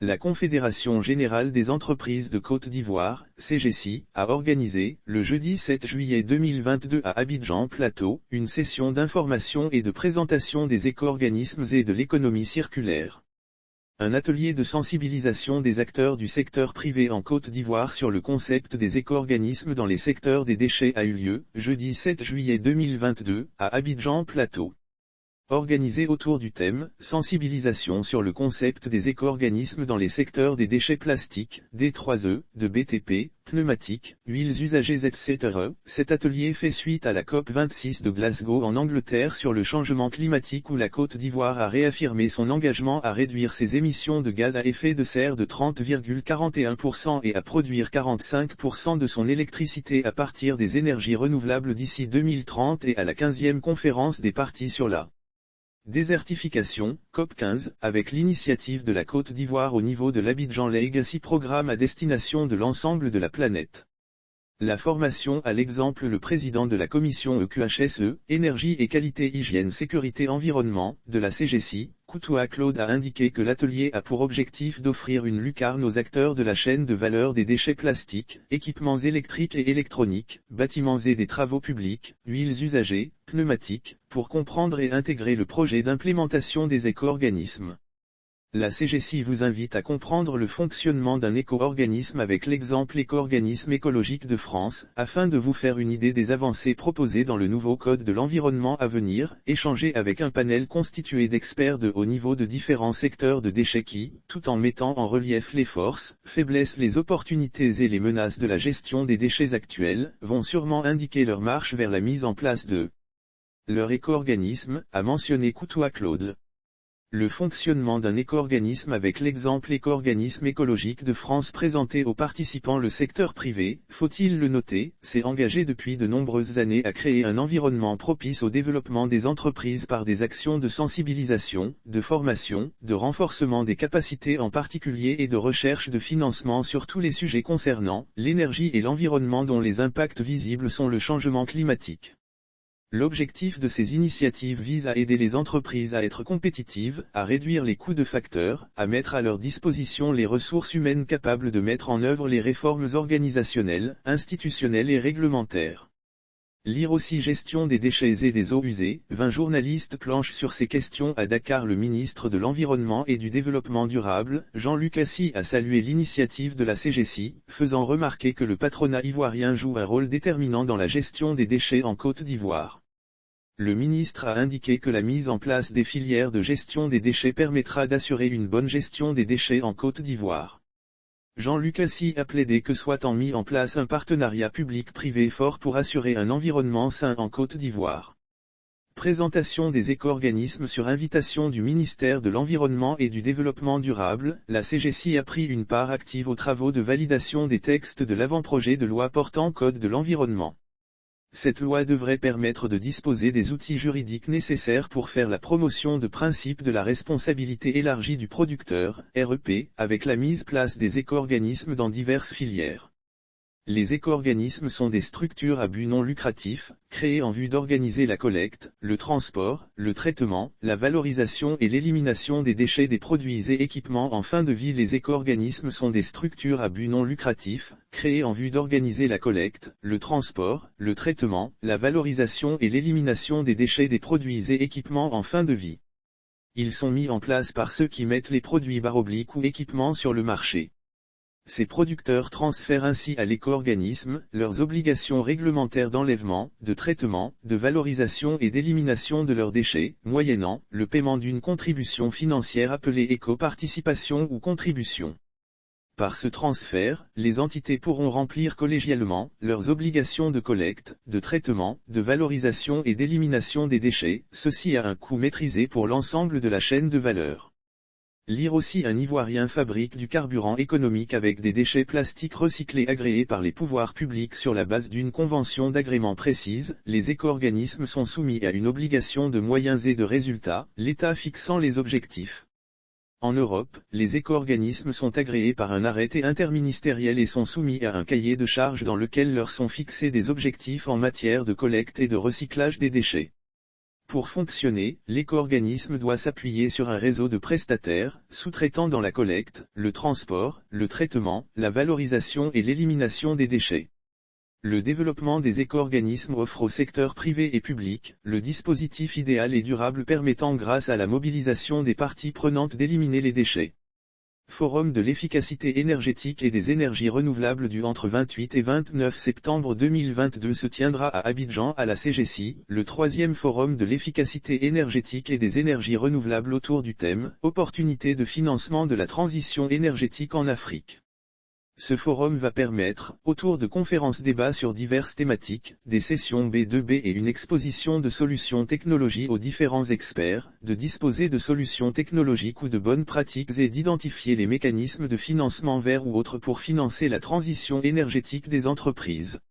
La Confédération Générale des Entreprises de Côte d'Ivoire, CGC, a organisé, le jeudi 7 juillet 2022 à Abidjan Plateau, une session d'information et de présentation des éco-organismes et de l'économie circulaire. Un atelier de sensibilisation des acteurs du secteur privé en Côte d'Ivoire sur le concept des éco-organismes dans les secteurs des déchets a eu lieu, jeudi 7 juillet 2022, à Abidjan Plateau. Organisé autour du thème « Sensibilisation sur le concept des éco-organismes dans les secteurs des déchets plastiques, D3E, de BTP, pneumatiques, huiles usagées etc. », cet atelier fait suite à la COP26 de Glasgow en Angleterre sur le changement climatique où la Côte d'Ivoire a réaffirmé son engagement à réduire ses émissions de gaz à effet de serre de 30,41% et à produire 45% de son électricité à partir des énergies renouvelables d'ici 2030 et à la 15e conférence des parties sur la désertification, COP15, avec l'initiative de la Côte d'Ivoire au niveau de l'Abidjan Legacy Programme à destination de l'ensemble de la planète. La formation à l'exemple le président de la commission EQHSE, Énergie et Qualité Hygiène Sécurité Environnement, de la CGC, Koutoua Claude a indiqué que l'atelier a pour objectif d'offrir une lucarne aux acteurs de la chaîne de valeur des déchets plastiques, équipements électriques et électroniques, bâtiments et des travaux publics, huiles usagées, pneumatiques, pour comprendre et intégrer le projet d'implémentation des éco-organismes. La CGC vous invite à comprendre le fonctionnement d'un éco-organisme avec l'exemple éco-organisme écologique de France, afin de vous faire une idée des avancées proposées dans le nouveau Code de l'environnement à venir, échanger avec un panel constitué d'experts de haut niveau de différents secteurs de déchets qui, tout en mettant en relief les forces, faiblesses, les opportunités et les menaces de la gestion des déchets actuels, vont sûrement indiquer leur marche vers la mise en place de leur éco-organisme, a mentionné Koutoua Claude. Le fonctionnement d'un éco-organisme avec l'exemple éco-organisme écologique de France présenté aux participants. Le secteur privé, faut-il le noter, s'est engagé depuis de nombreuses années à créer un environnement propice au développement des entreprises par des actions de sensibilisation, de formation, de renforcement des capacités en particulier et de recherche de financement sur tous les sujets concernant l'énergie et l'environnement dont les impacts visibles sont le changement climatique. L'objectif de ces initiatives vise à aider les entreprises à être compétitives, à réduire les coûts de facteurs, à mettre à leur disposition les ressources humaines capables de mettre en œuvre les réformes organisationnelles, institutionnelles et réglementaires. Lire aussi Gestion des déchets et des eaux usées, 20 journalistes planchent sur ces questions à Dakar. Le ministre de l'Environnement et du Développement durable, Jean-Luc Assy, a salué l'initiative de la CGC, faisant remarquer que le patronat ivoirien joue un rôle déterminant dans la gestion des déchets en Côte d'Ivoire. Le ministre a indiqué que la mise en place des filières de gestion des déchets permettra d'assurer une bonne gestion des déchets en Côte d'Ivoire. Jean-Luc Assy a plaidé que soit mis en place un partenariat public-privé fort pour assurer un environnement sain en Côte d'Ivoire. Présentation des éco-organismes sur invitation du ministère de l'Environnement et du Développement durable, la CGC a pris une part active aux travaux de validation des textes de l'avant-projet de loi portant Code de l'environnement. Cette loi devrait permettre de disposer des outils juridiques nécessaires pour faire la promotion de principes de la responsabilité élargie du producteur, REP, avec la mise en place des éco-organismes dans diverses filières. Les éco-organismes sont des structures à but non lucratif, créées en vue d'organiser la collecte, le transport, le traitement, la valorisation et l'élimination des déchets des produits et équipements en fin de vie. Les éco-organismes sont des structures à but non lucratif, créées en vue d'organiser la collecte, le transport, le traitement, la valorisation et l'élimination des déchets des produits et équipements en fin de vie. Ils sont mis en place par ceux qui mettent les produits / ou équipements sur le marché. Ces producteurs transfèrent ainsi à l'éco-organisme leurs obligations réglementaires d'enlèvement, de traitement, de valorisation et d'élimination de leurs déchets, moyennant le paiement d'une contribution financière appelée éco-participation ou contribution. Par ce transfert, les entités pourront remplir collégialement leurs obligations de collecte, de traitement, de valorisation et d'élimination des déchets, ceci à un coût maîtrisé pour l'ensemble de la chaîne de valeur. Lire aussi un Ivoirien fabrique du carburant économique avec des déchets plastiques recyclés agréés par les pouvoirs publics sur la base d'une convention d'agrément précise. Les éco-organismes sont soumis à une obligation de moyens et de résultats, l'État fixant les objectifs. En Europe, les éco-organismes sont agréés par un arrêté interministériel et sont soumis à un cahier de charges dans lequel leur sont fixés des objectifs en matière de collecte et de recyclage des déchets. Pour fonctionner, l'éco-organisme doit s'appuyer sur un réseau de prestataires, sous-traitant dans la collecte, le transport, le traitement, la valorisation et l'élimination des déchets. Le développement des éco-organismes offre au secteur privé et public, le dispositif idéal et durable permettant grâce à la mobilisation des parties prenantes d'éliminer les déchets. Forum de l'efficacité énergétique et des énergies renouvelables du entre 28 et 29 septembre 2022 se tiendra à Abidjan à la CGCI, le troisième forum de l'efficacité énergétique et des énergies renouvelables autour du thème « Opportunités de financement de la transition énergétique en Afrique ». Ce forum va permettre, autour de conférences-débats sur diverses thématiques, des sessions B2B et une exposition de solutions technologiques aux différents experts, de disposer de solutions technologiques ou de bonnes pratiques et d'identifier les mécanismes de financement verts ou autres pour financer la transition énergétique des entreprises.